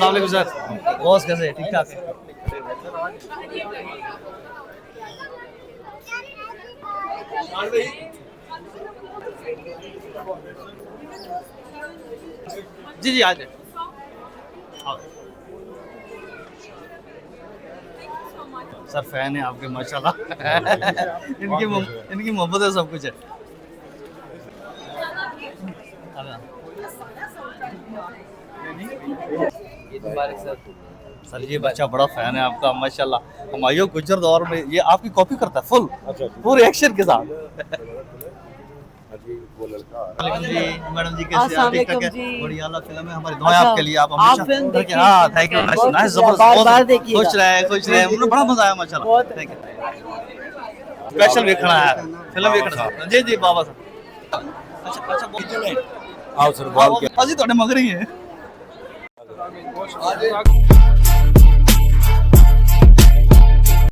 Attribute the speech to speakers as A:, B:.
A: अस्सलाम वालेकुम sir. Boss कैसे ठीक ठाक है? जी जी आज सर फैन है आपके माशाल्लाह। इनकी मोहब्बत है सब कुछ है। सर ये बच्चा बड़ा फैन है आपका माशाल्लाह। हमायूं गुजर दौर में ये आपकी कॉपी करता है फुल पूरे एक्शन के साथ। जी मैडम जी कैसे हैं? ठीक ठाक है? बड़ी आला फिल्म है, हमारी दुआएं आपके लिए। आप हमेशा हाँ थैंक यू नाइस जबरदस्त खुश रहे मुझे बड़ा मजा आया माशाल्लाह। थैंक यू स्पेशल देखना है फिल्म देखना जी जी बाबा साहब। अच्छा अच्छा आओ सर बाल के अजी ਤੁਹਾਡੇ मगर ही है।